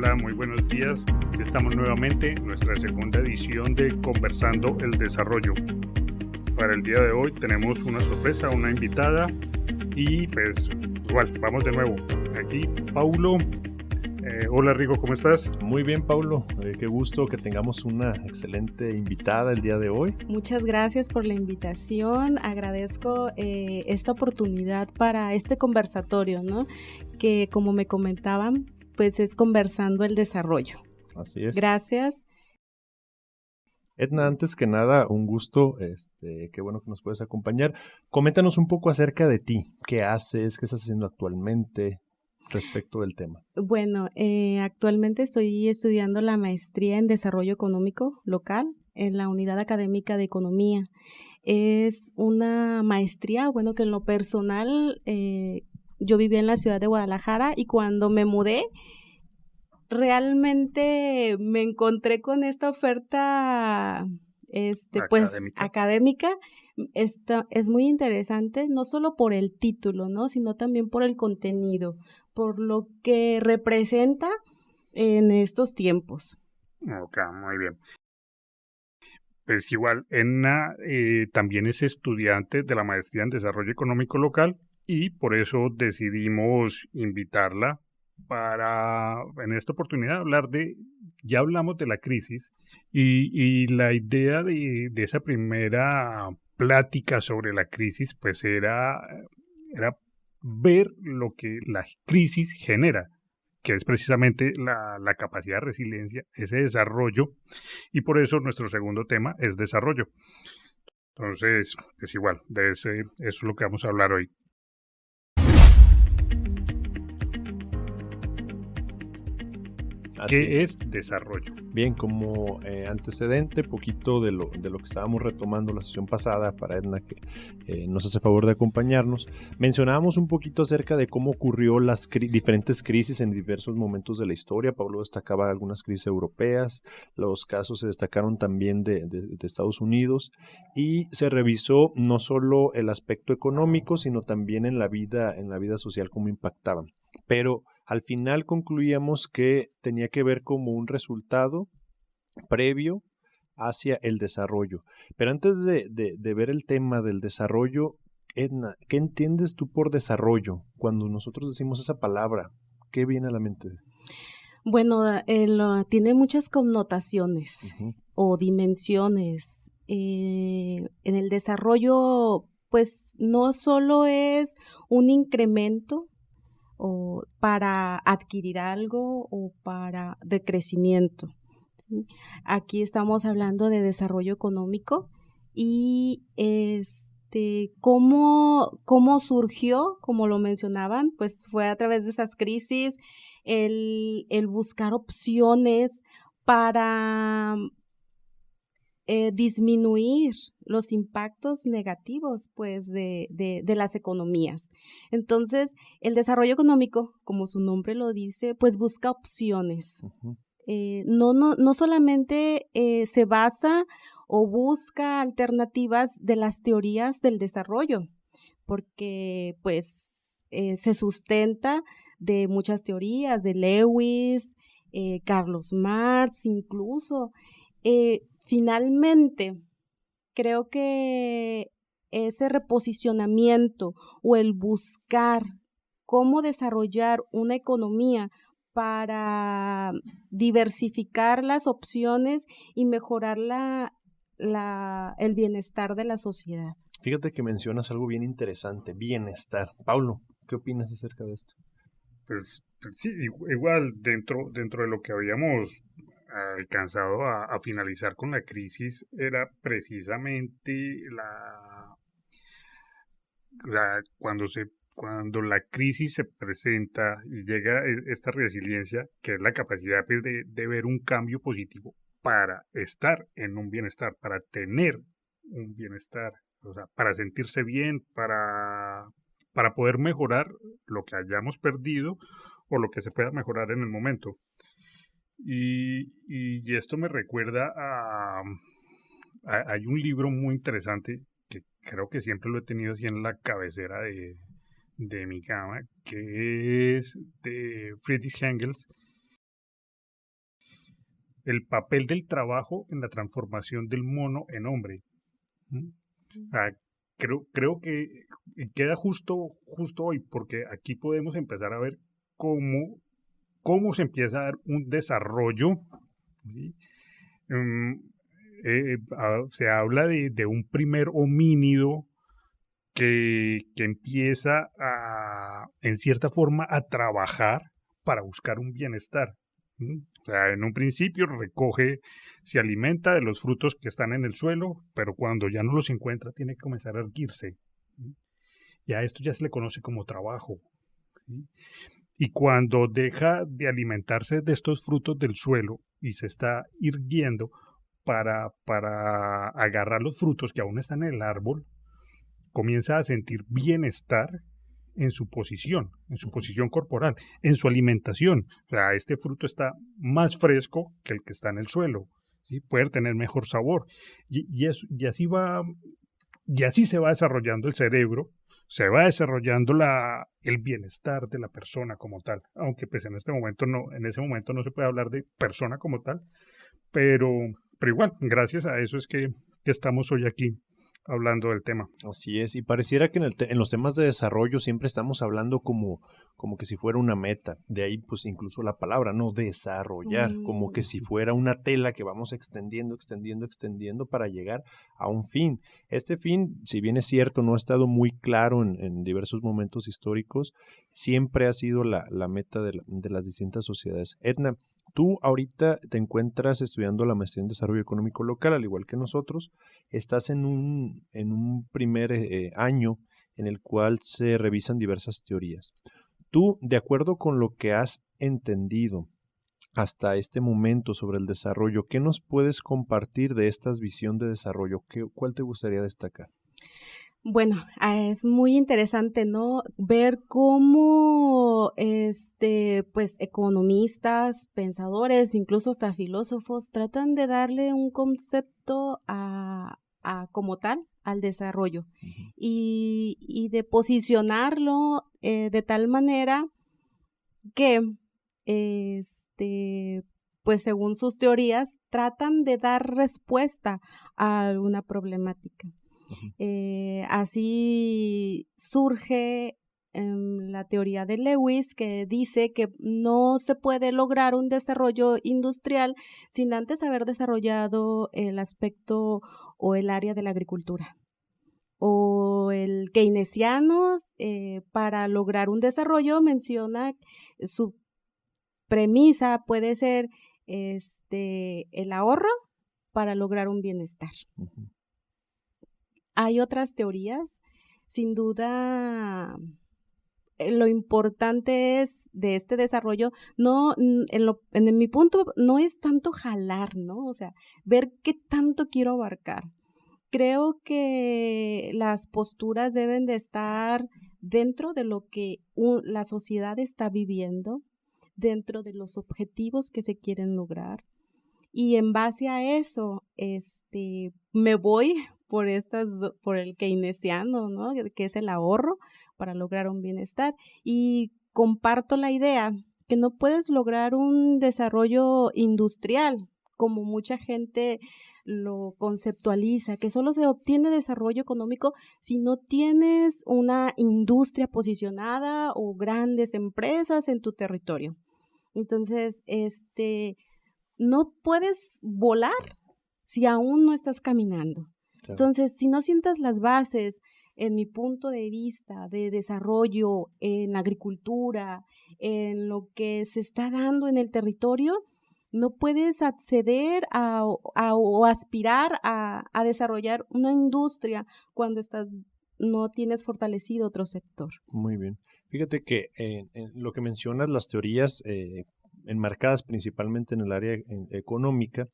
Hola, muy buenos días. Estamos nuevamente en nuestra segunda edición de Conversando el Desarrollo. Para el día de hoy tenemos una sorpresa, una invitada y pues igual, vamos de nuevo. Aquí, Paulo. Hola Rigo, ¿cómo estás? Muy bien, Paulo. Qué gusto que tengamos una excelente invitada el día de hoy. Muchas gracias por la invitación. Agradezco esta oportunidad para este conversatorio, ¿no? Que como me comentaban, pues es Conversando el Desarrollo. Así es. Gracias. Edna, antes que nada, un gusto, qué bueno que nos puedes acompañar. Coméntanos un poco acerca de ti. ¿Qué haces? ¿Qué estás haciendo actualmente respecto del tema? Bueno, actualmente estoy estudiando la maestría en Desarrollo Económico Local en la Unidad Académica de Economía. Es una maestría, bueno, que en lo personal yo vivía en la ciudad de Guadalajara y cuando me mudé, realmente me encontré con esta oferta pues académica. Esta es muy interesante, no solo por el título, ¿no? Sino también por el contenido, por lo que representa en estos tiempos. Ok, muy bien. Pues igual, Edna también es estudiante de la maestría en Desarrollo Económico Local y por eso decidimos invitarla para en esta oportunidad hablar ya hablamos de la crisis y la idea de esa primera plática sobre la crisis pues era ver lo que la crisis genera, que es precisamente la capacidad de resiliencia, ese desarrollo, y por eso nuestro segundo tema es desarrollo. Entonces, es igual, eso es lo que vamos a hablar hoy. ¿Qué es desarrollo? Bien, como antecedente, poquito de lo que estábamos retomando la sesión pasada para Edna, que nos hace favor de acompañarnos, mencionábamos un poquito acerca de cómo ocurrió las diferentes crisis en diversos momentos de la historia. Pablo destacaba algunas crisis europeas, los casos se destacaron también de Estados Unidos y se revisó no solo el aspecto económico, sino también en la vida social cómo impactaban. Pero al final concluíamos que tenía que ver como un resultado previo hacia el desarrollo. Pero antes de ver el tema del desarrollo, Edna, ¿qué entiendes tú por desarrollo? Cuando nosotros decimos esa palabra, ¿qué viene a la mente? Bueno, tiene muchas connotaciones o dimensiones. En el desarrollo, pues no solo es un incremento o para adquirir algo o para de crecimiento, ¿sí? Aquí estamos hablando de desarrollo económico y cómo surgió, como lo mencionaban, pues fue a través de esas crisis, el buscar opciones para disminuir los impactos negativos pues de las economías. Entonces, el desarrollo económico, como su nombre lo dice, pues busca opciones. No solamente se basa o busca alternativas de las teorías del desarrollo, porque pues se sustenta de muchas teorías, de Lewis, Carlos Marx incluso. Finalmente, creo que ese reposicionamiento o el buscar cómo desarrollar una economía para diversificar las opciones y mejorar el bienestar de la sociedad. Fíjate que mencionas algo bien interesante, bienestar. Paulo, ¿qué opinas acerca de esto? Pues sí, igual dentro de lo que habíamos alcanzado a finalizar con la crisis era precisamente cuando la crisis se presenta y llega esta resiliencia, que es la capacidad pues, de ver un cambio positivo para estar en un bienestar, para tener un bienestar, o sea, para sentirse bien, para poder mejorar lo que hayamos perdido o lo que se pueda mejorar en el momento. Y esto me recuerda hay un libro muy interesante que creo que siempre lo he tenido así en la cabecera de mi cama, que es de Friedrich Engels, el papel del trabajo en la transformación del mono en hombre. Creo que queda justo hoy, porque aquí podemos empezar a ver cómo se empieza a dar un desarrollo, ¿sí? Se habla de un primer homínido que empieza en cierta forma, a trabajar para buscar un bienestar. O sea, en un principio se alimenta de los frutos que están en el suelo, pero cuando ya no los encuentra, tiene que comenzar a erguirse. Y a esto ya se le conoce como trabajo. ¿Sí? Y cuando deja de alimentarse de estos frutos del suelo y se está irguiendo para agarrar los frutos que aún están en el árbol, comienza a sentir bienestar en su posición corporal, en su alimentación. O sea, este fruto está más fresco que el que está en el suelo, ¿sí? Puede tener mejor sabor. Y así se va desarrollando el cerebro, se va desarrollando el bienestar de la persona como tal. Aunque pues en ese momento no se puede hablar de persona como tal, pero igual, gracias a eso es que estamos hoy aquí hablando del tema. Así es, y pareciera que en los temas de desarrollo siempre estamos hablando como que si fuera una meta, de ahí pues incluso la palabra, ¿no? Desarrollar, como que si fuera una tela que vamos extendiendo para llegar a un fin. Este fin, si bien es cierto, no ha estado muy claro en diversos momentos históricos, siempre ha sido la meta de las distintas sociedades. Edna, tú ahorita te encuentras estudiando la maestría en Desarrollo Económico Local, al igual que nosotros. Estás en un primer año en el cual se revisan diversas teorías. Tú, de acuerdo con lo que has entendido hasta este momento sobre el desarrollo, ¿qué nos puedes compartir de esta visión de desarrollo? ¿Cuál te gustaría destacar? Bueno, es muy interesante, ¿no? Ver cómo, pues, economistas, pensadores, incluso hasta filósofos, tratan de darle un concepto como tal al desarrollo y de posicionarlo de tal manera que, pues, según sus teorías, tratan de dar respuesta a alguna problemática. Así surge la teoría de Lewis, que dice que no se puede lograr un desarrollo industrial sin antes haber desarrollado el aspecto o el área de la agricultura. O el keynesiano, para lograr un desarrollo, menciona su premisa puede ser el ahorro para lograr un bienestar. Hay otras teorías, sin duda. Lo importante es de este desarrollo, en mi punto, no es tanto jalar, ¿no? O sea, ver qué tanto quiero abarcar. Creo que las posturas deben de estar dentro de lo que la sociedad está viviendo, dentro de los objetivos que se quieren lograr. Y en base a eso, me voy por el keynesiano, ¿no? Que es el ahorro para lograr un bienestar. Y comparto la idea que no puedes lograr un desarrollo industrial, como mucha gente lo conceptualiza, que solo se obtiene desarrollo económico si no tienes una industria posicionada o grandes empresas en tu territorio. Entonces, no puedes volar si aún no estás caminando. Claro. Entonces, si no sientas las bases, en mi punto de vista, de desarrollo en la agricultura, en lo que se está dando en el territorio, no puedes acceder o aspirar a desarrollar una industria cuando no tienes fortalecido otro sector. Muy bien. Fíjate que en lo que mencionas, las teorías enmarcadas principalmente en el área económica,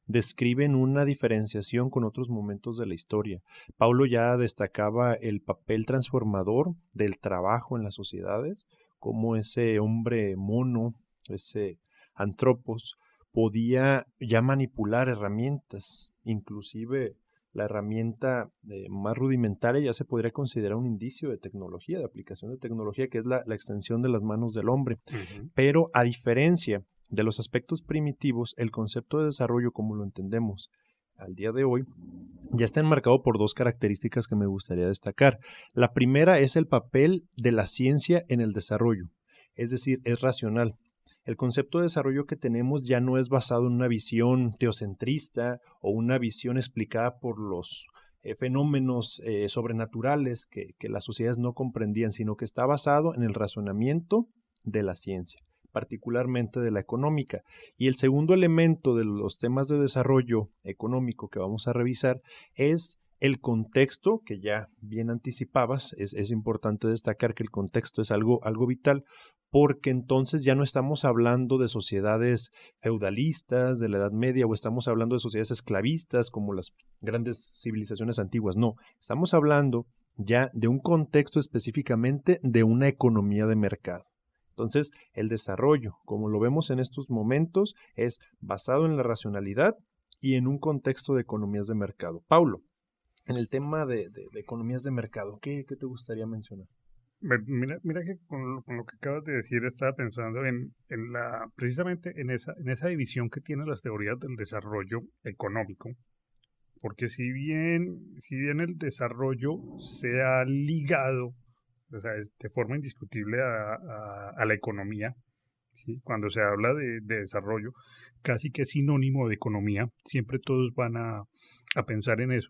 describen una diferenciación con otros momentos de la historia. Paulo ya destacaba el papel transformador del trabajo en las sociedades, cómo ese hombre mono, ese antropos, podía ya manipular herramientas, inclusive la herramienta más rudimentaria ya se podría considerar un indicio de tecnología, de aplicación de tecnología, que es la extensión de las manos del hombre. Uh-huh. Pero a diferencia De los aspectos primitivos, el concepto de desarrollo como lo entendemos al día de hoy ya está enmarcado por dos características que me gustaría destacar. La primera es el papel de la ciencia en el desarrollo, es decir, es racional. El concepto de desarrollo que tenemos ya no es basado en una visión teocentrista o una visión explicada por los fenómenos sobrenaturales que las sociedades no comprendían, sino que está basado en el razonamiento de la ciencia, particularmente de la económica. Y el segundo elemento de los temas de desarrollo económico que vamos a revisar es el contexto, que ya bien anticipabas. Es importante destacar que el contexto es algo vital, porque entonces ya no estamos hablando de sociedades feudalistas de la Edad Media o estamos hablando de sociedades esclavistas como las grandes civilizaciones antiguas. No, estamos hablando ya de un contexto específicamente de una economía de mercado. Entonces, el desarrollo, como lo vemos en estos momentos, es basado en la racionalidad y en un contexto de economías de mercado. Paulo, en el tema de economías de mercado, ¿qué te gustaría mencionar? Mira que con lo que acabas de decir estaba pensando precisamente en esa división que tienen las teorías del desarrollo económico, porque si bien el desarrollo se ha ligado, o sea, es de forma indiscutible a la economía, ¿sí? Cuando se habla de desarrollo, casi que es sinónimo de economía, siempre todos van a pensar en eso.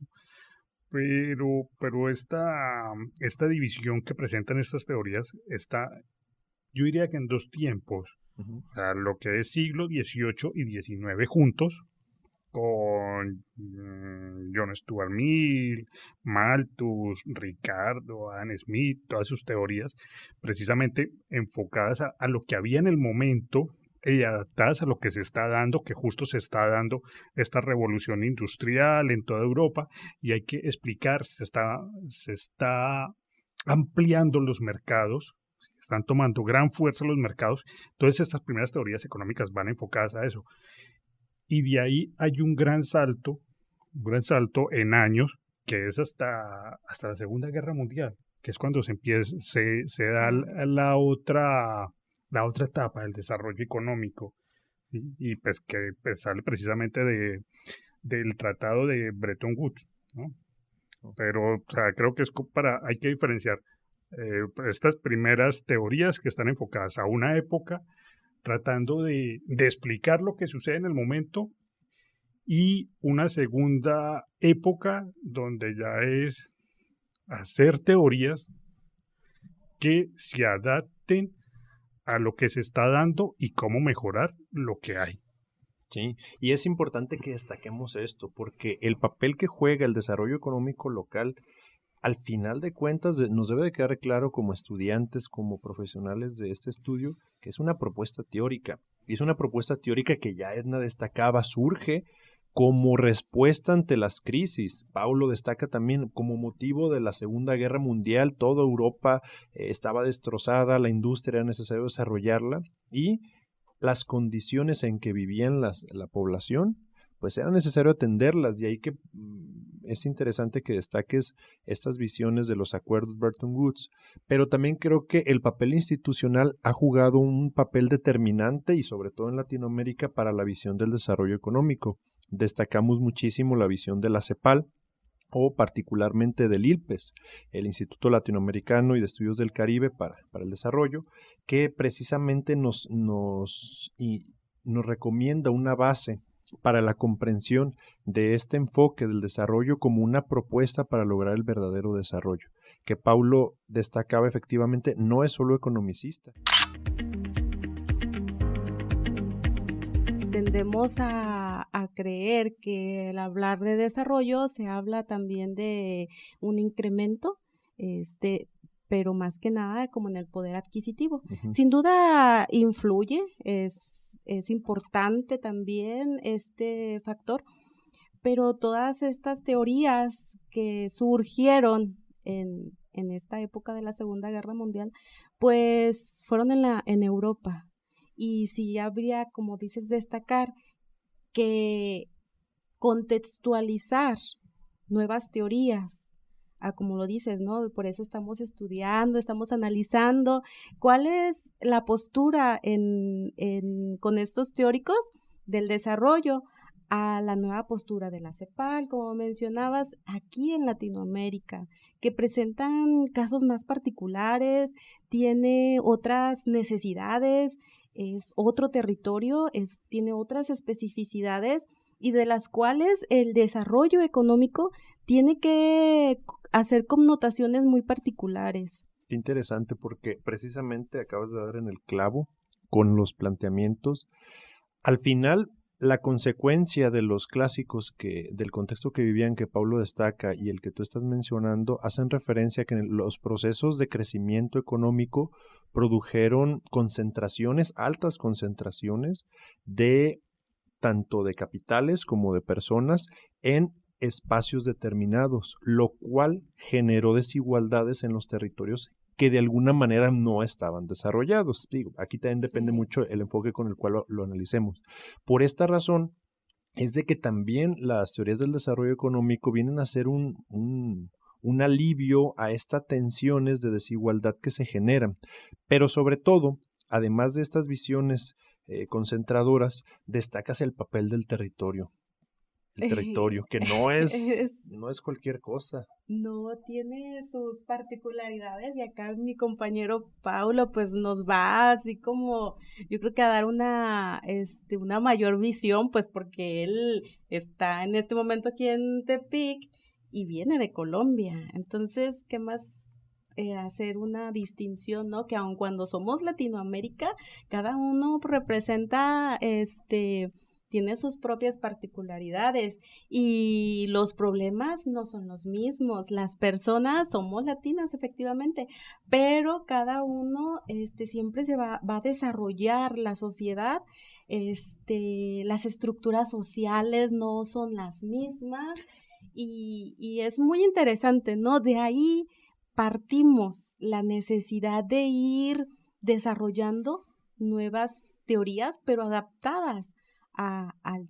Pero esta división que presentan estas teorías está, yo diría que en dos tiempos, o sea, lo que es siglo XVIII y XIX juntos, con John Stuart Mill, Malthus, Ricardo, Adam Smith, todas sus teorías, precisamente enfocadas a lo que había en el momento y adaptadas a lo que se está dando, que justo se está dando esta revolución industrial en toda Europa, y hay que explicar, se está ampliando los mercados, están tomando gran fuerza los mercados. Entonces estas primeras teorías económicas van enfocadas a eso. Y de ahí hay un gran salto en años, que es hasta la Segunda Guerra Mundial, que es cuando se da la otra etapa del desarrollo económico, ¿sí? Y pues que sale precisamente del tratado de Bretton Woods, ¿no? Pero o sea, creo que hay que diferenciar estas primeras teorías que están enfocadas a una época, tratando de explicar lo que sucede en el momento, y una segunda época donde ya es hacer teorías que se adapten a lo que se está dando y cómo mejorar lo que hay. Sí, y es importante que destaquemos esto, porque el papel que juega el desarrollo económico local, al final de cuentas, nos debe de quedar claro como estudiantes, como profesionales de este estudio, que es una propuesta teórica. Y es una propuesta teórica que ya Edna destacaba, surge como respuesta ante las crisis. Paulo destaca también como motivo de la Segunda Guerra Mundial, toda Europa estaba destrozada, la industria era necesario desarrollarla y las condiciones en que vivían la población, pues era necesario atenderlas. De ahí que es interesante que destaques estas visiones de los acuerdos Bretton Woods, pero también creo que el papel institucional ha jugado un papel determinante y sobre todo en Latinoamérica para la visión del desarrollo económico. Destacamos muchísimo la visión de la CEPAL o particularmente del ILPES, el Instituto Latinoamericano y de Estudios del Caribe para el Desarrollo, que precisamente nos recomienda una base para la comprensión de este enfoque del desarrollo como una propuesta para lograr el verdadero desarrollo, que Paulo destacaba efectivamente no es solo economicista. Tendemos a creer que al hablar de desarrollo se habla también de un incremento, pero más que nada como en el poder adquisitivo. Uh-huh. Sin duda influye, es importante también este factor, pero todas estas teorías que surgieron en esta época de la Segunda Guerra Mundial, pues fueron en Europa. Y sí habría, como dices, destacar que contextualizar nuevas teorías como lo dices, ¿no? Por eso estamos estudiando, estamos analizando cuál es la postura con estos teóricos del desarrollo a la nueva postura de la CEPAL, como mencionabas, aquí en Latinoamérica, que presentan casos más particulares, tiene otras necesidades, es otro territorio, tiene otras especificidades y de las cuales el desarrollo económico tiene que hacer connotaciones muy particulares. Qué interesante, porque precisamente acabas de dar en el clavo con los planteamientos. Al final, la consecuencia de los clásicos del contexto que vivían, que Paulo destaca, y el que tú estás mencionando, hacen referencia a que los procesos de crecimiento económico produjeron concentraciones, altas concentraciones, de tanto de capitales como de personas en espacios determinados, lo cual generó desigualdades en los territorios que de alguna manera no estaban desarrollados. Digo, aquí también depende mucho el enfoque con el cual lo analicemos. Por esta razón, es de que también las teorías del desarrollo económico vienen a ser un alivio a estas tensiones de desigualdad que se generan. Pero sobre todo, además de estas visiones concentradoras, destacas el papel del territorio. El territorio, que no es cualquier cosa. No, tiene sus particularidades y acá mi compañero Paulo pues nos va así como, yo creo que a dar una mayor visión, pues porque él está en este momento aquí en Tepic y viene de Colombia. Entonces, ¿qué más? Hacer una distinción, ¿no? Que aun cuando somos Latinoamérica, cada uno representa tiene sus propias particularidades y los problemas no son los mismos. Las personas somos latinas, efectivamente, pero cada uno siempre se va a desarrollar la sociedad, las estructuras sociales no son las mismas y es muy interesante, ¿no? De ahí partimos la necesidad de ir desarrollando nuevas teorías, pero adaptadas al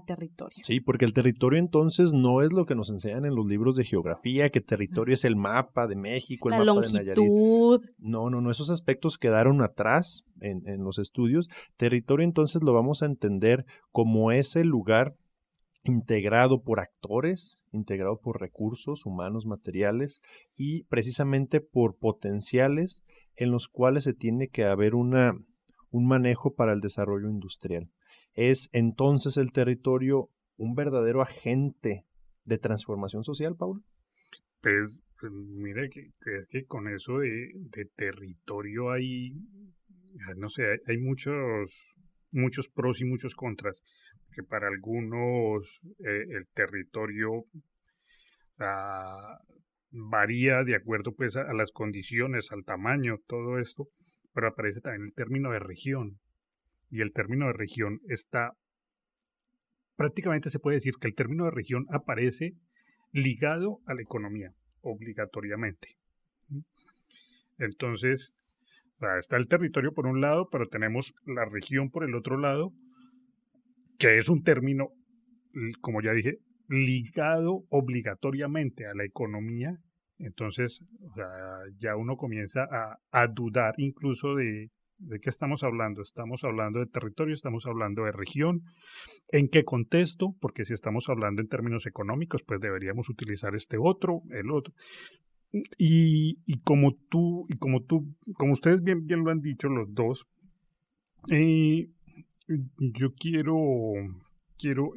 territorio. Sí, porque el territorio entonces no es lo que nos enseñan en los libros de geografía, que territorio es el mapa de México, el mapa de Nayarit. No, esos aspectos quedaron atrás en los estudios. Territorio entonces lo vamos a entender como ese lugar integrado por actores, integrado por recursos humanos, materiales y precisamente por potenciales en los cuales se tiene que haber un manejo para el desarrollo industrial. ¿Es entonces el territorio un verdadero agente de transformación social, Paulo? Pues mire que con eso de territorio hay, no sé, hay muchos pros y muchos contras, que para algunos el territorio varía de acuerdo pues a las condiciones, al tamaño, todo esto, pero aparece también el término de región. Y el término de región prácticamente se puede decir que el término de región aparece ligado a la economía, obligatoriamente. Entonces, está el territorio por un lado, pero tenemos la región por el otro lado, que es un término, como ya dije, ligado obligatoriamente a la economía. Entonces, ya uno comienza a dudar incluso ¿de qué estamos hablando? ¿Estamos hablando de territorio? ¿Estamos hablando de región? ¿En qué contexto? Porque si estamos hablando en términos económicos, pues deberíamos utilizar el otro. Y como ustedes bien lo han dicho los dos, yo quiero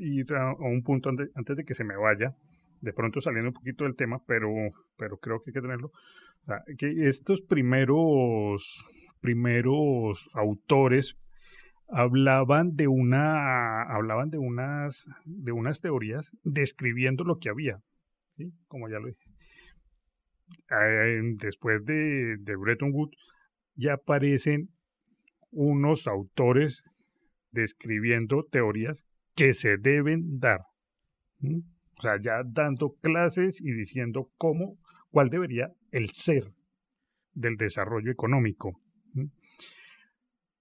ir a un punto antes de que se me vaya, de pronto saliendo un poquito del tema, pero creo que hay que tenerlo. Que estos primeros autores hablaban de unas teorías describiendo lo que había, ¿sí? Como ya lo dije. Después de Bretton Woods ya aparecen unos autores describiendo teorías que se deben dar. O sea, ya dando clases y diciendo cuál debería el ser del desarrollo económico.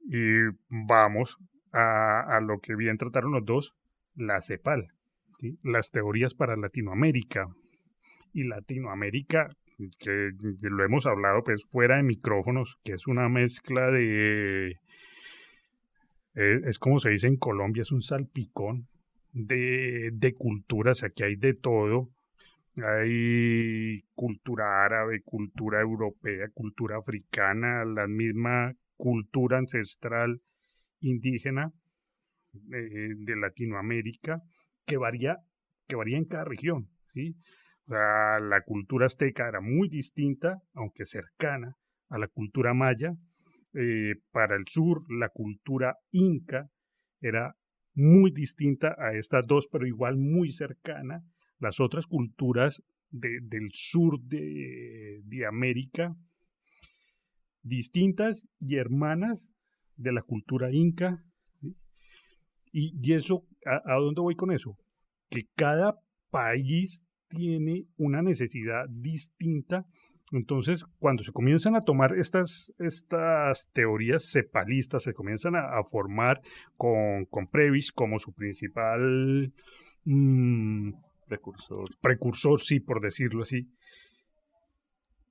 Y vamos a lo que bien trataron los dos, la CEPAL, ¿sí? Las teorías para Latinoamérica. y Latinoamérica, que lo hemos hablado pues fuera de micrófonos, que es una mezcla es como se dice en Colombia, es un salpicón de culturas, aquí hay de todo. Hay cultura árabe, cultura europea, cultura africana, la misma cultura ancestral indígena de Latinoamérica que varía en cada región, ¿sí? O sea, la cultura azteca era muy distinta, aunque cercana, a la cultura maya. Para el sur, la cultura inca era muy distinta a estas dos, pero igual muy cercana. Las otras culturas del sur de América, distintas y hermanas de la cultura inca. ¿Sí? Y eso, ¿a dónde voy con eso? Que cada país tiene una necesidad distinta. Entonces, cuando se comienzan a tomar estas teorías cepalistas, se comienzan a formar con Previs como su principal precursor, sí, por decirlo así.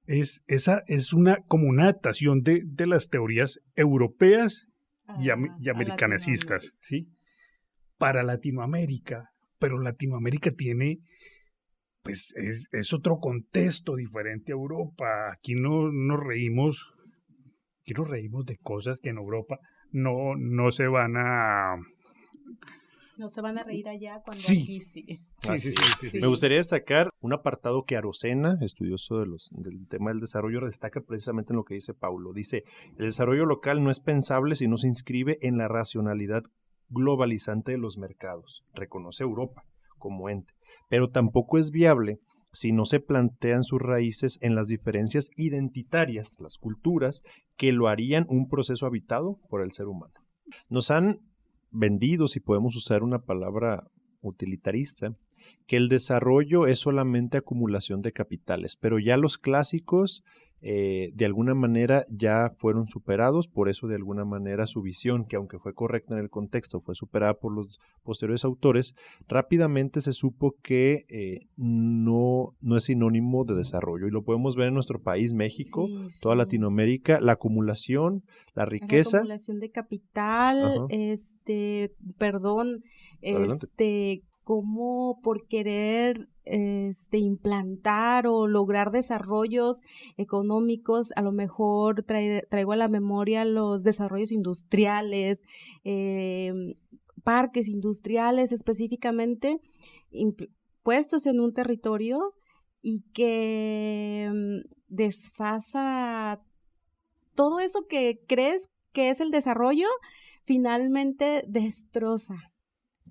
Esa es como una adaptación de las teorías europeas y americanicistas, ¿sí? Para Latinoamérica, pero Latinoamérica tiene, pues es otro contexto diferente a Europa. Aquí no nos reímos de cosas que en Europa no se van a... No se van a reír allá cuando sí. Aquí sí. Sí. Me gustaría destacar un apartado que Arocena, estudioso del tema del desarrollo, destaca precisamente en lo que dice Paulo. Dice, el desarrollo local no es pensable si no se inscribe en la racionalidad globalizante de los mercados. Reconoce Europa como ente, pero tampoco es viable si no se plantean sus raíces en las diferencias identitarias, las culturas, que lo harían un proceso habitado por el ser humano. Nos han vendido, si podemos usar una palabra utilitarista, que el desarrollo es solamente acumulación de capitales, pero ya los clásicos de alguna manera ya fueron superados, por eso de alguna manera su visión, que aunque fue correcta en el contexto, fue superada por los posteriores autores, rápidamente se supo que no es sinónimo de desarrollo, y lo podemos ver en nuestro país, México, toda Latinoamérica, la acumulación, la riqueza. La acumulación de capital, como por querer implantar o lograr desarrollos económicos, a lo mejor traigo a la memoria los desarrollos industriales, parques industriales específicamente, puestos en un territorio y que desfasa todo eso que crees que es el desarrollo, finalmente destroza.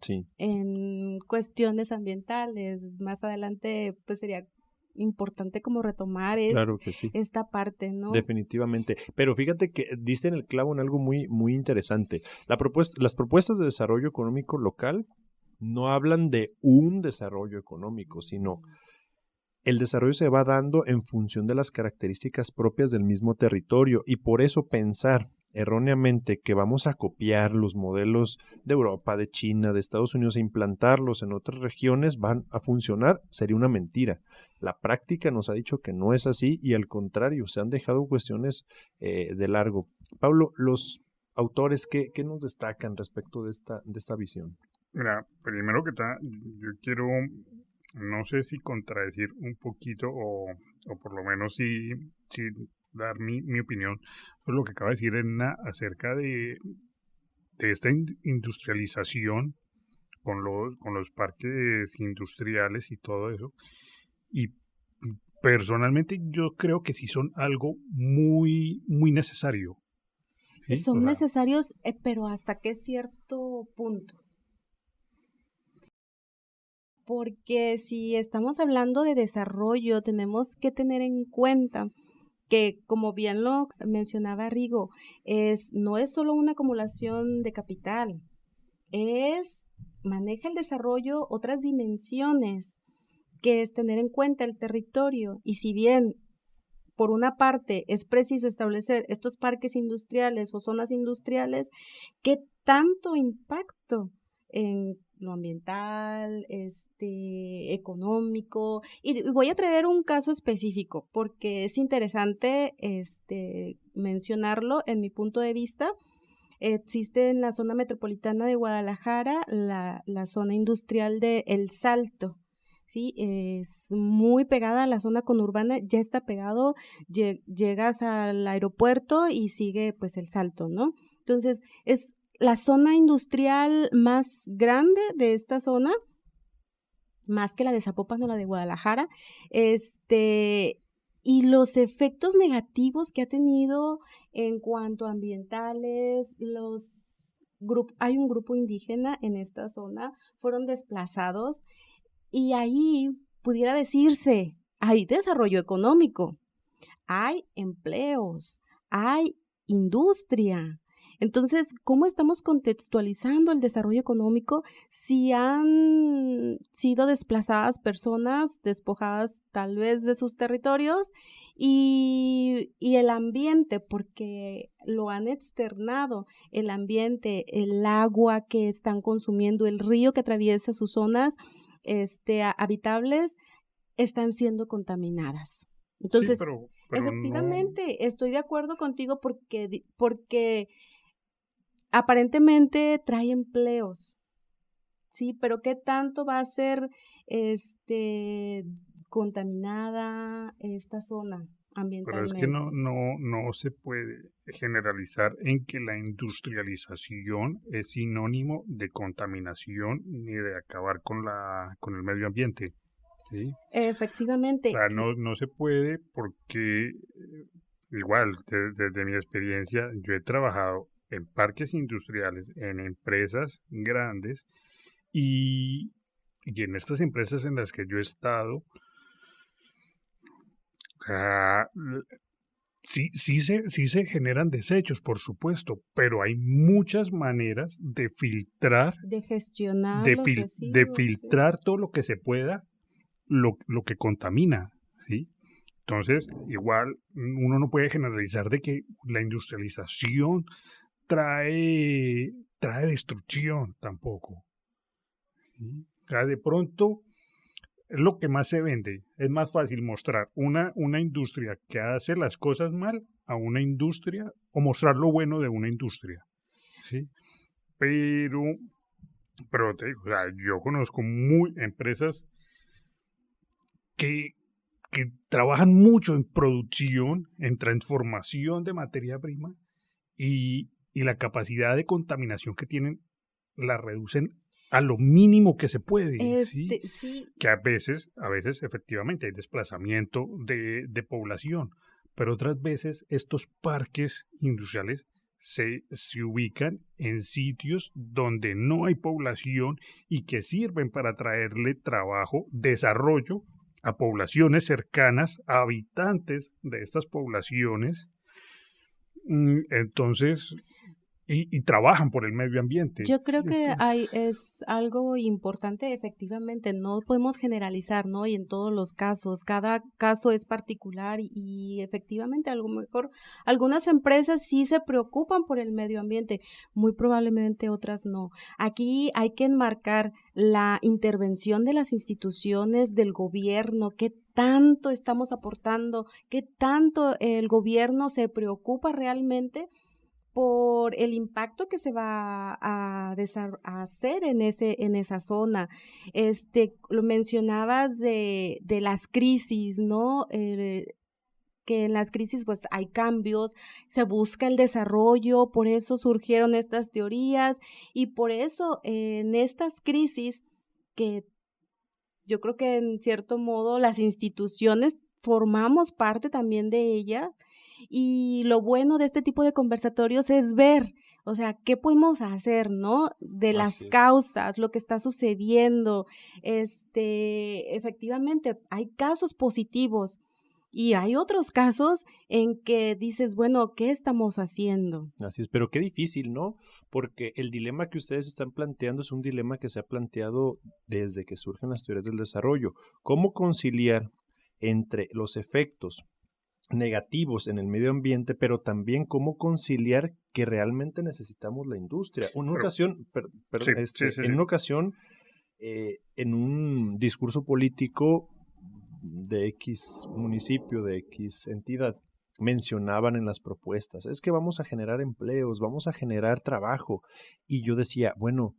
Sí. En cuestiones ambientales. Más adelante, pues sería importante como retomar claro que sí. Esta parte, ¿no? Definitivamente. Pero fíjate que dicen el clavo en algo muy, muy interesante. Las propuestas de desarrollo económico local no hablan de un desarrollo económico, sino el desarrollo se va dando en función de las características propias del mismo territorio, y por eso pensar erróneamente que vamos a copiar los modelos de Europa, de China, de Estados Unidos e implantarlos en otras regiones van a funcionar sería una mentira. La práctica nos ha dicho que no es así, y al contrario, se han dejado cuestiones de largo. Pablo, los autores, ¿qué nos destacan respecto de esta visión? Mira, primero que todo, yo quiero, no sé si contradecir un poquito o por lo menos sí dar mi opinión sobre lo que acaba de decir Edna acerca de esta industrialización con los parques industriales y todo eso. Y personalmente yo creo que sí son algo muy, muy necesario. ¿Sí? Son necesarios, pero hasta qué cierto punto. Porque si estamos hablando de desarrollo, tenemos que tener en cuenta que, como bien lo mencionaba Rigo, no es solo una acumulación de capital, maneja el desarrollo otras dimensiones, que es tener en cuenta el territorio. Y si bien, por una parte, es preciso establecer estos parques industriales o zonas industriales, ¿qué tanto impacto lo ambiental, económico, y voy a traer un caso específico porque es interesante mencionarlo en mi punto de vista. Existe en la zona metropolitana de Guadalajara la zona industrial de El Salto. Sí, es muy pegada a la zona conurbana, ya está pegado, llegas al aeropuerto y sigue pues El Salto, ¿no? Entonces, es la zona industrial más grande de esta zona, más que la de Zapopan o la de Guadalajara, y los efectos negativos que ha tenido en cuanto a ambientales, hay un grupo indígena en esta zona, fueron desplazados, y ahí pudiera decirse, hay desarrollo económico, hay empleos, hay industria. Entonces, ¿cómo estamos contextualizando el desarrollo económico si han sido desplazadas personas, despojadas tal vez de sus territorios y el ambiente, porque lo han externado, el ambiente, el agua que están consumiendo, el río que atraviesa sus zonas habitables, están siendo contaminadas? Entonces, sí, pero efectivamente, estoy de acuerdo contigo porque aparentemente trae empleos, sí, pero ¿qué tanto va a ser contaminada esta zona pero es que ambientalmente? no se puede generalizar en que la industrialización es sinónimo de contaminación ni de acabar con el medio ambiente. ¿Sí? O Efectivamente, sea, no se puede porque igual, desde mi experiencia, yo he trabajado en parques industriales, en empresas grandes y en estas empresas en las que yo he estado, o sea, sí se generan desechos, por supuesto, pero hay muchas maneras de filtrar, de gestionar los de residuos, sí. filtrar todo lo que se pueda, lo que contamina, ¿sí? Entonces, igual, uno no puede generalizar de que la industrialización trae destrucción tampoco, ¿sí? O sea, de pronto es lo que más se vende. Es más fácil mostrar una industria que hace las cosas mal a una industria o mostrar lo bueno de una industria, ¿sí? Pero, pero te digo, o sea, yo conozco empresas que trabajan mucho en producción, en transformación de materia prima y la capacidad de contaminación que tienen la reducen a lo mínimo que se puede, ¿sí? Sí, Que a veces efectivamente hay desplazamiento de población, pero otras veces estos parques industriales se ubican en sitios donde no hay población y que sirven para traerle trabajo, desarrollo a poblaciones cercanas, a habitantes de estas poblaciones. Entonces, y trabajan por el medio ambiente. yo creo que es algo importante, efectivamente, no podemos generalizar, ¿no? Y en todos los casos, cada caso es particular y efectivamente a lo mejor algunas empresas sí se preocupan por el medio ambiente, muy probablemente otras no. Aquí hay que enmarcar la intervención de las instituciones, del gobierno, qué tanto estamos aportando, qué tanto el gobierno se preocupa realmente por el impacto que se va a hacer en esa zona. Lo mencionabas de las crisis, ¿no? Que en las crisis pues hay cambios, se busca el desarrollo, por eso surgieron estas teorías y por eso en estas crisis que yo creo que en cierto modo las instituciones formamos parte también de ella. Y lo bueno de este tipo de conversatorios es ver, o sea, qué podemos hacer, ¿no? De las Así es. causas, lo que está sucediendo. Efectivamente, hay casos positivos y hay otros casos en que dices, bueno, ¿qué estamos haciendo? Así es, pero qué difícil, ¿no? Porque el dilema que ustedes están planteando es un dilema que se ha planteado desde que surgen las teorías del desarrollo. ¿Cómo conciliar entre los efectos negativos en el medio ambiente, pero también cómo conciliar que realmente necesitamos la industria. En una ocasión, en un discurso político de X municipio, de X entidad, mencionaban en las propuestas, es que vamos a generar empleos, vamos a generar trabajo. Y yo decía, bueno,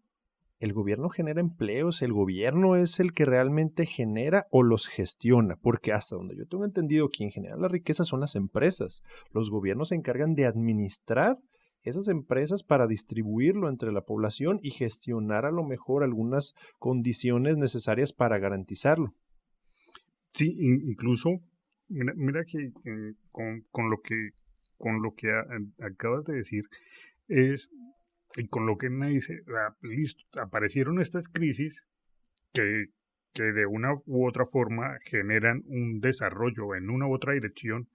¿el gobierno genera empleos? ¿El gobierno es el que realmente genera o los gestiona? Porque hasta donde yo tengo entendido, quien genera la riqueza son las empresas. Los gobiernos se encargan de administrar esas empresas para distribuirlo entre la población y gestionar a lo mejor algunas condiciones necesarias para garantizarlo. Sí, incluso, mira que con lo que acabas de decir, y con lo que me dice, listo, aparecieron estas crisis que de una u otra forma generan un desarrollo en una u otra dirección,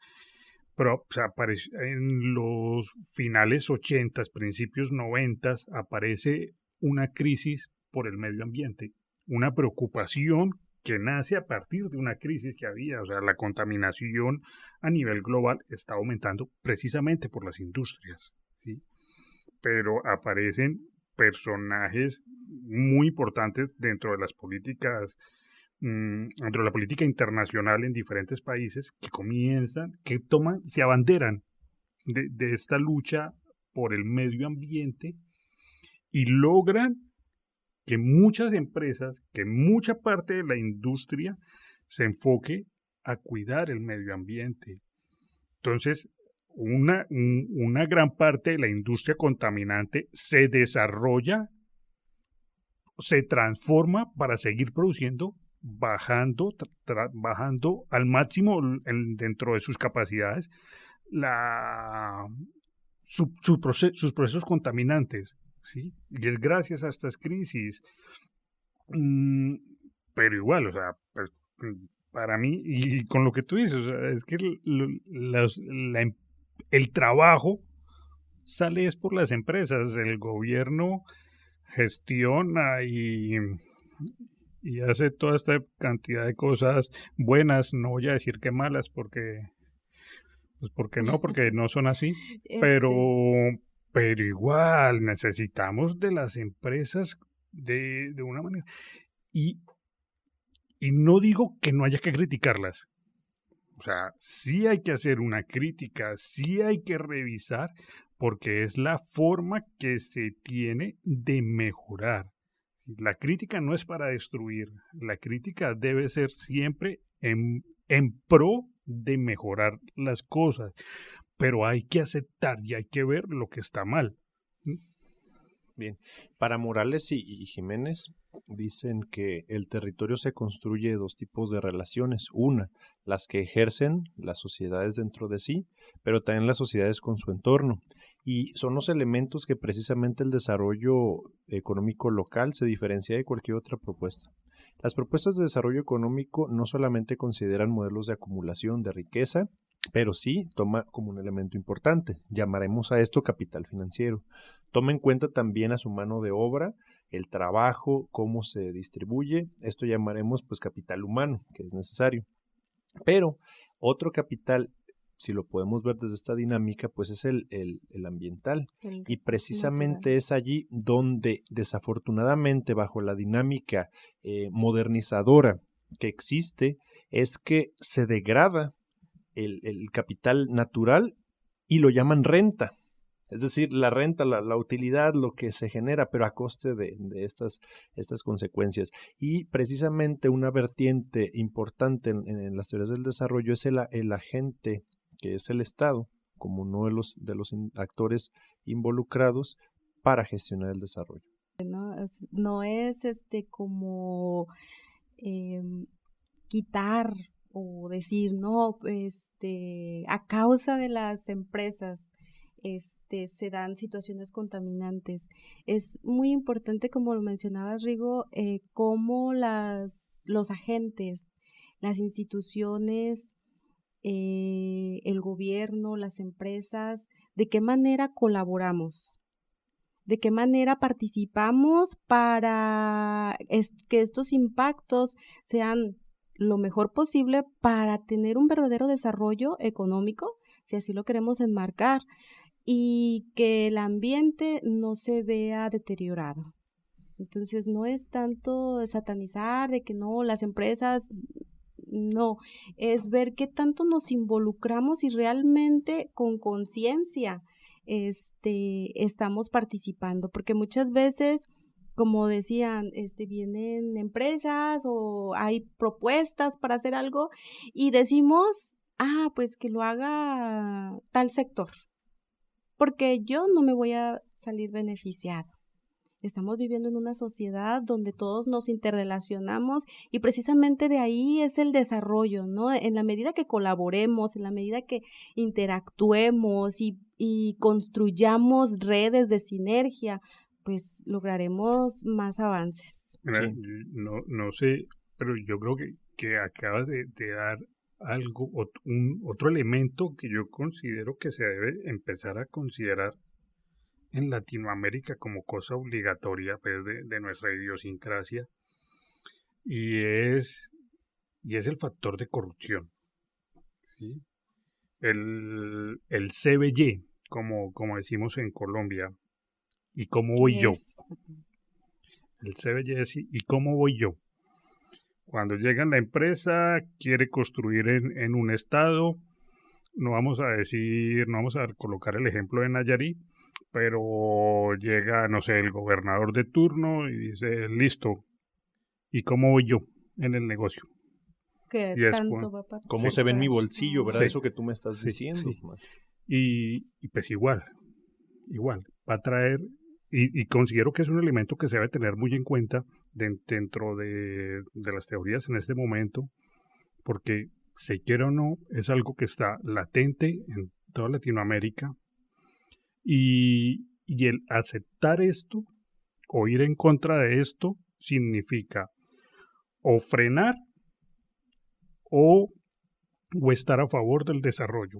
pero en los finales 80, principios 90, aparece una crisis por el medio ambiente, una preocupación que nace a partir de una crisis que había. O sea, la contaminación a nivel global está aumentando precisamente por las industrias, ¿sí? Pero aparecen personajes muy importantes dentro de las políticas, dentro de la política internacional en diferentes países se abanderan de esta lucha por el medio ambiente y logran que muchas empresas, que mucha parte de la industria se enfoque a cuidar el medio ambiente. Entonces, una gran parte de la industria contaminante se desarrolla, se transforma para seguir produciendo, bajando al máximo dentro de sus capacidades sus procesos contaminantes, ¿sí? Y es gracias a estas crisis. Pero igual, o sea, pues, para mí, y con lo que tú dices, o sea, es que el trabajo sale es por las empresas, el gobierno gestiona y hace toda esta cantidad de cosas buenas, no voy a decir que malas, porque no son así, pero igual necesitamos de las empresas de una manera. Y no digo que no haya que criticarlas. O sea, sí hay que hacer una crítica, sí hay que revisar, porque es la forma que se tiene de mejorar. La crítica no es para destruir, la crítica debe ser siempre en pro de mejorar las cosas, pero hay que aceptar y hay que ver lo que está mal. Bien, para Morales y Jiménez dicen que el territorio se construye de dos tipos de relaciones. Una, las que ejercen las sociedades dentro de sí, pero también las sociedades con su entorno. Y son los elementos que precisamente el desarrollo económico local se diferencia de cualquier otra propuesta. Las propuestas de desarrollo económico no solamente consideran modelos de acumulación de riqueza, pero sí toma como un elemento importante. Llamaremos a esto capital financiero. Toma en cuenta también a su mano de obra, el trabajo, cómo se distribuye. Esto llamaremos pues capital humano, que es necesario. Pero otro capital, si lo podemos ver desde esta dinámica, pues es el ambiental. Y precisamente es allí donde desafortunadamente bajo la dinámica modernizadora que existe, es que se degrada el capital natural y lo llaman renta. Es decir, la renta, la utilidad, lo que se genera, pero a coste de estas consecuencias. Y precisamente una vertiente importante en las teorías del desarrollo es el agente, que es el Estado, como uno de los actores involucrados para gestionar el desarrollo. No es como quitar o decir, no, a causa de las empresas se dan situaciones contaminantes. Es muy importante, como lo mencionabas, Rigo, cómo los agentes, las instituciones, el gobierno, las empresas, de qué manera colaboramos, de qué manera participamos para que estos impactos sean lo mejor posible para tener un verdadero desarrollo económico, si así lo queremos enmarcar. y que el ambiente no se vea deteriorado. Entonces, no es tanto satanizar de que no, las empresas, no, es ver qué tanto nos involucramos y realmente con conciencia estamos participando, porque muchas veces, como decían, vienen empresas o hay propuestas para hacer algo y decimos, pues que lo haga tal sector, porque yo no me voy a salir beneficiado. Estamos viviendo en una sociedad donde todos nos interrelacionamos y precisamente de ahí es el desarrollo, ¿no? En la medida que colaboremos, en la medida que interactuemos y construyamos redes de sinergia, pues lograremos más avances. Mira, no sé, pero yo creo que acabas de dar algo, otro elemento que yo considero que se debe empezar a considerar en Latinoamérica como cosa obligatoria, pues, de nuestra idiosincrasia, y es el factor de corrupción, ¿sí? El CBY, como decimos en Colombia, ¿y cómo voy yo? El CBY es ¿y cómo voy yo? Cuando llega la empresa, quiere construir en un estado, no vamos a colocar el ejemplo de Nayarit, pero llega, no sé, el gobernador de turno y dice, listo, ¿y cómo voy yo en el negocio? ¿Qué tanto va a participar? ¿Cómo se ve en mi bolsillo, verdad? Sí. Eso que tú me estás diciendo. Sí. Y pues igual, va a traer, y considero que es un elemento que se debe tener muy en cuenta dentro de las teorías en este momento, porque se quiera o no, es algo que está latente en toda Latinoamérica, y el aceptar esto o ir en contra de esto significa o frenar o estar a favor del desarrollo.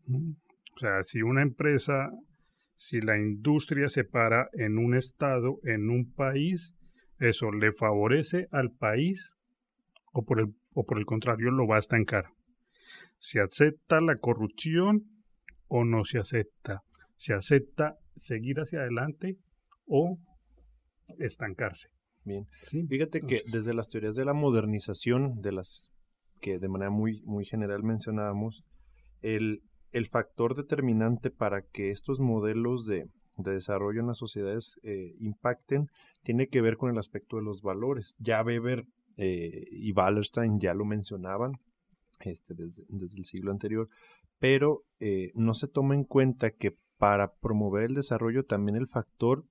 O sea, si la industria se para en un estado, en un país, eso le favorece al país o por el contrario lo va a estancar. ¿Se acepta la corrupción o no se acepta? ¿Se acepta seguir hacia adelante o estancarse? Bien. ¿Sí? Fíjate que desde las teorías de la modernización, de las que de manera muy, muy general mencionábamos, el factor determinante para que estos modelos de desarrollo en las sociedades impacten tiene que ver con el aspecto de los valores. Ya Weber y Wallerstein ya lo mencionaban desde el siglo anterior, pero no se toma en cuenta que para promover el desarrollo también el factor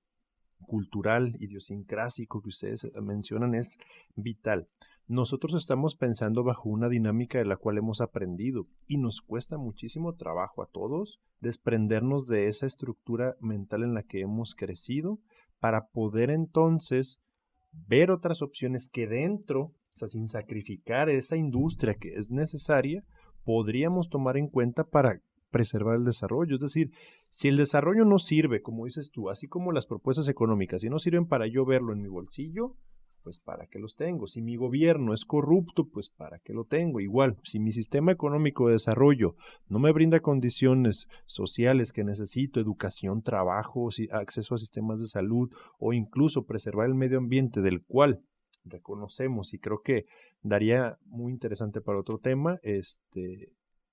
cultural, idiosincrásico que ustedes mencionan es vital. Nosotros estamos pensando bajo una dinámica de la cual hemos aprendido y nos cuesta muchísimo trabajo a todos desprendernos de esa estructura mental en la que hemos crecido para poder entonces ver otras opciones que dentro, o sea, sin sacrificar esa industria que es necesaria, podríamos tomar en cuenta para preservar el desarrollo. Es decir, si el desarrollo no sirve, como dices tú, así como las propuestas económicas, si no sirven para yo verlo en mi bolsillo, pues ¿para qué los tengo? Si mi gobierno es corrupto, pues ¿para qué lo tengo? Igual, si mi sistema económico de desarrollo no me brinda condiciones sociales que necesito, educación, trabajo, acceso a sistemas de salud o incluso preservar el medio ambiente del cual reconocemos, y creo que daría muy interesante para otro tema,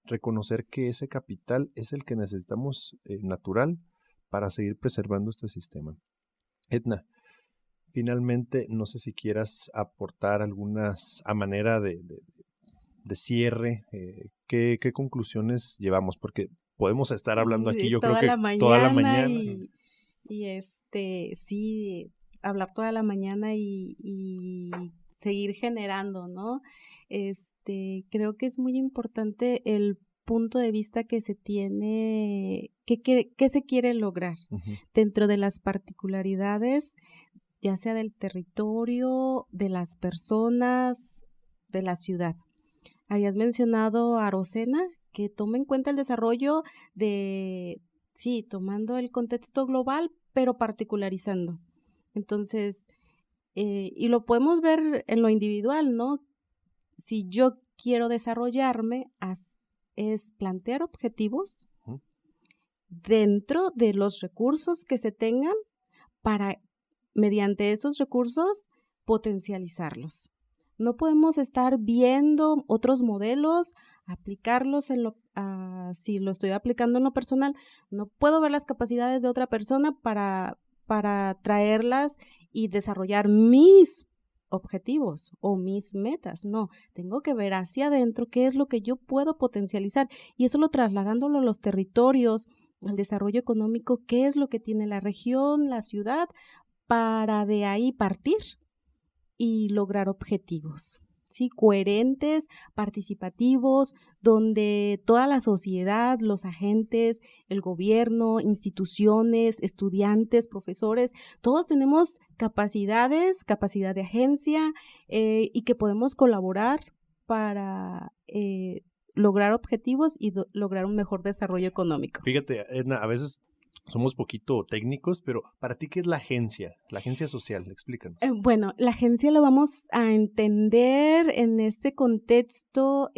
reconocer que ese capital es el que necesitamos natural para seguir preservando este sistema. Edna, finalmente, no sé si quieras aportar algunas a manera de cierre, ¿qué conclusiones llevamos? Porque podemos estar hablando aquí, yo creo que toda la mañana. Y sí, hablar toda la mañana y seguir generando, ¿no? Creo que es muy importante el punto de vista que se tiene, que se quiere lograr dentro de las particularidades, ya sea del territorio, de las personas, de la ciudad. Habías mencionado a Arocena, que toma en cuenta el desarrollo sí, tomando el contexto global, pero particularizando. Entonces, y lo podemos ver en lo individual, ¿no? Si yo quiero desarrollarme, es plantear objetivos dentro de los recursos que se tengan para, mediante esos recursos, potencializarlos. No podemos estar viendo otros modelos, aplicarlos si lo estoy aplicando en lo personal, no puedo ver las capacidades de otra persona para traerlas y desarrollar mis objetivos o mis metas. No, tengo que ver hacia adentro qué es lo que yo puedo potencializar y eso lo trasladándolo a los territorios, al desarrollo económico, qué es lo que tiene la región, la ciudad, para de ahí partir y lograr objetivos, ¿sí? Coherentes, participativos, donde toda la sociedad, los agentes, el gobierno, instituciones, estudiantes, profesores, todos tenemos capacidad de agencia y que podemos colaborar para lograr objetivos y lograr un mejor desarrollo económico. Fíjate, Edna, a veces somos poquito técnicos, pero ¿para ti qué es la agencia social? Explícanos. Bueno, la agencia lo vamos a entender en este contexto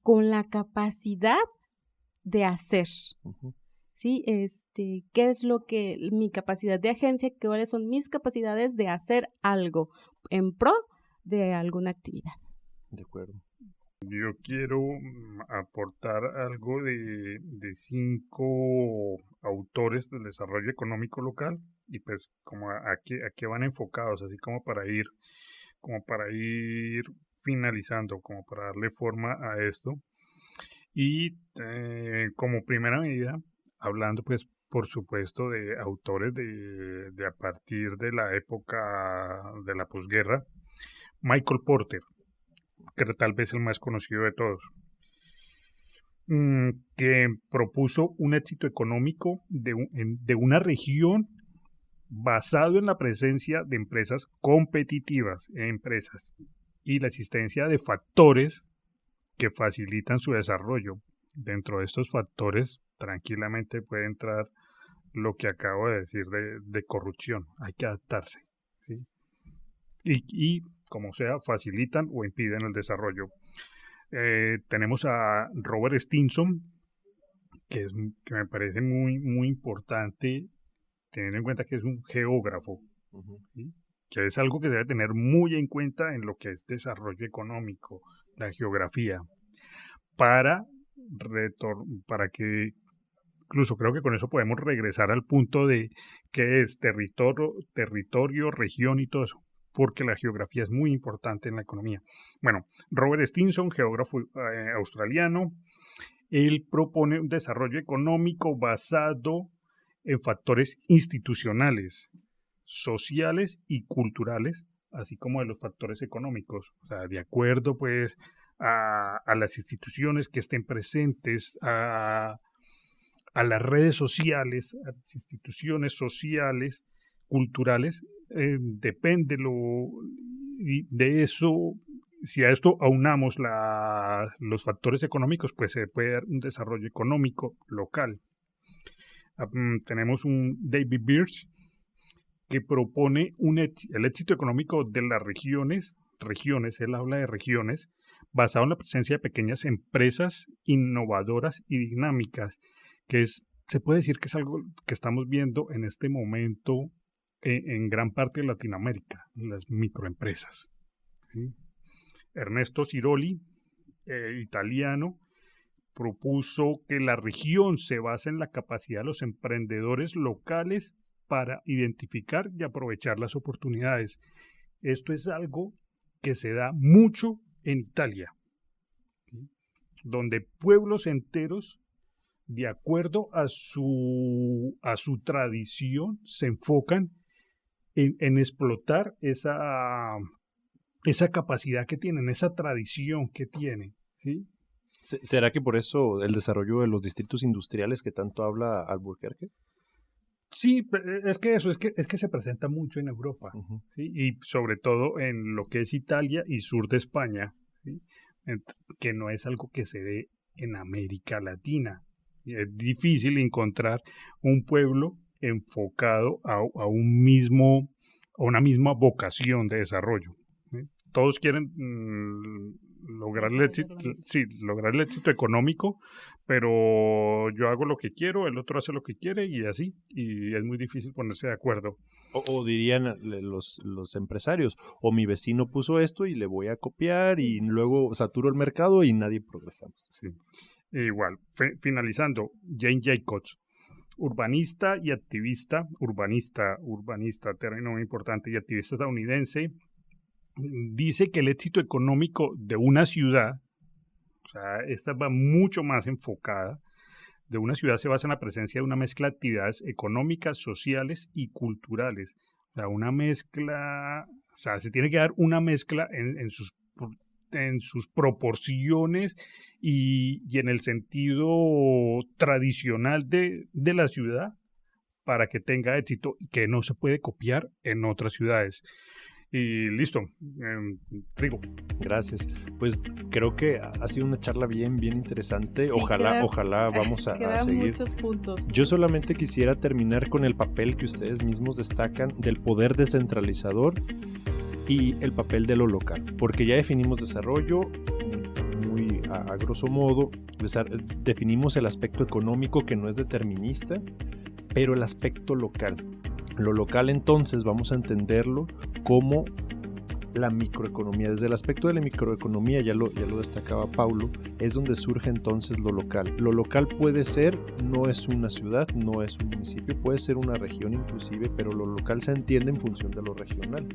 con la capacidad de hacer. Uh-huh. ¿Sí? ¿Qué es lo que mi capacidad de agencia? ¿Cuáles son mis capacidades de hacer algo en pro de alguna actividad? De acuerdo. Yo quiero aportar algo de 5 autores del desarrollo económico local y pues como a qué van enfocados, así como para ir finalizando, como para darle forma a esto. Y como primera medida, hablando pues por supuesto de autores de a partir de la época de la posguerra, Michael Porter, que tal vez el más conocido de todos, que propuso un éxito económico de una región basado en la presencia de empresas competitivas y la existencia de factores que facilitan su desarrollo. Dentro de estos factores tranquilamente puede entrar lo que acabo de decir de corrupción. Hay que adaptarse, ¿sí? Y como sea, facilitan o impiden el desarrollo. Tenemos a Robert Stinson, que me parece muy, muy importante, teniendo en cuenta que es un geógrafo, uh-huh. ¿Sí? Que es algo que se debe tener muy en cuenta en lo que es desarrollo económico, la geografía, para que incluso creo que con eso podemos regresar al punto de qué es territorio, región y todo eso, porque la geografía es muy importante en la economía. Bueno, Robert Stinson, geógrafo australiano, él propone un desarrollo económico basado en factores institucionales, sociales y culturales, así como de los factores económicos. O sea, de acuerdo pues a las instituciones que estén presentes, a las redes sociales, a las instituciones sociales, culturales, depende de eso. Si a esto aunamos los factores económicos, pues se puede dar un desarrollo económico local. Tenemos un David Birch que propone el éxito económico de las regiones, él habla de regiones, basado en la presencia de pequeñas empresas innovadoras y dinámicas, que se puede decir que es algo que estamos viendo en este momento en gran parte de Latinoamérica, las microempresas, ¿sí? Ernesto Siroli, italiano, propuso que la región se basa en la capacidad de los emprendedores locales para identificar y aprovechar las oportunidades. Esto es algo que se da mucho en Italia, ¿sí? Donde pueblos enteros, de acuerdo a su tradición, se enfocan en explotar esa capacidad que tienen, esa tradición que tienen, ¿sí? ¿Será que por eso el desarrollo de los distritos industriales que tanto habla Albuquerque? Sí, es que se presenta mucho en Europa, uh-huh. ¿Sí? Y sobre todo en lo que es Italia y sur de España, ¿sí? Que no es algo que se dé en América Latina. Es difícil encontrar un pueblo enfocado a una misma vocación de desarrollo, ¿sí? Todos quieren lograr el éxito económico, pero yo hago lo que quiero, el otro hace lo que quiere y así, y es muy difícil ponerse de acuerdo. O dirían los empresarios, o mi vecino puso esto y le voy a copiar y luego saturo el mercado y nadie progresamos. Sí. Igual, finalizando, Jane Jacobs, urbanista, término muy importante, y activista estadounidense, dice que el éxito económico de una ciudad, o sea, esta va mucho más enfocada, de una ciudad se basa en la presencia de una mezcla de actividades económicas, sociales y culturales. O sea, una mezcla, o sea, se tiene que dar una mezcla en sus proporciones y en el sentido tradicional de la ciudad para que tenga éxito, que no se puede copiar en otras ciudades. Y listo, Rigo. Gracias. Pues creo que ha sido una charla bien interesante. Sí, ojalá vamos a seguir. Muchos puntos. Yo solamente quisiera terminar con el papel que ustedes mismos destacan del poder descentralizador y el papel de lo local, porque ya definimos desarrollo muy a grosso modo, definimos el aspecto económico que no es determinista, pero el aspecto local. Lo local entonces vamos a entenderlo como la microeconomía. Desde el aspecto de la microeconomía, ya lo destacaba Paulo, es donde surge entonces lo local. Lo local puede ser, no es una ciudad, no es un municipio, puede ser una región inclusive, pero lo local se entiende en función de lo regional.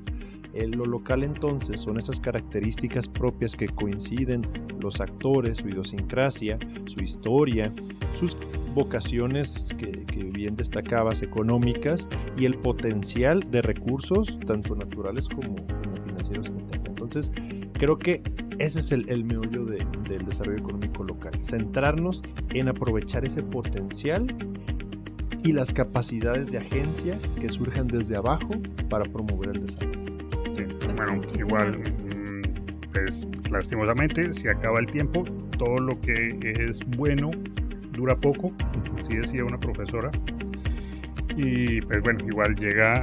Lo local entonces son esas características propias que coinciden los actores, su idiosincrasia, su historia, sus vocaciones que bien destacabas, económicas, y el potencial de recursos, tanto naturales como financieros. Entonces, creo que ese es el meollo del desarrollo económico local. Centrarnos en aprovechar ese potencial y las capacidades de agencia que surjan desde abajo para promover el desarrollo. Sí, bueno, igual, pues lastimosamente se acaba el tiempo, todo lo que es bueno dura poco, así decía una profesora. Y pues bueno, igual llega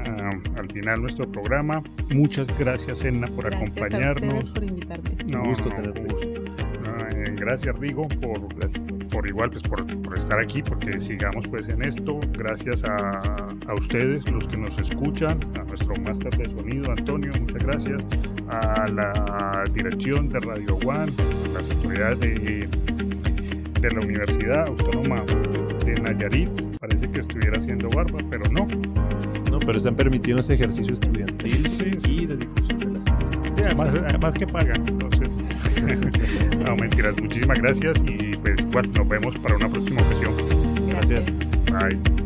al final nuestro programa. Muchas gracias, Edna, por acompañarnos. Gracias a ustedes por invitarme. Un gusto tenerte. Gracias, Rigo, por igual, pues por estar aquí, porque sigamos pues en esto. Gracias a ustedes, los que nos escuchan, a nuestro máster de sonido, Antonio, muchas gracias. A la dirección de Radio One, a las autoridades de la Universidad Autónoma de Nayarit. Parece que estuviera haciendo barba, pero no. No, pero están permitiendo ese ejercicio estudiantil y de difusión de las ciencias. Sí, además que pagan, entonces. No, mentiras. Muchísimas gracias y pues igual nos vemos para una próxima ocasión. Gracias. Bye.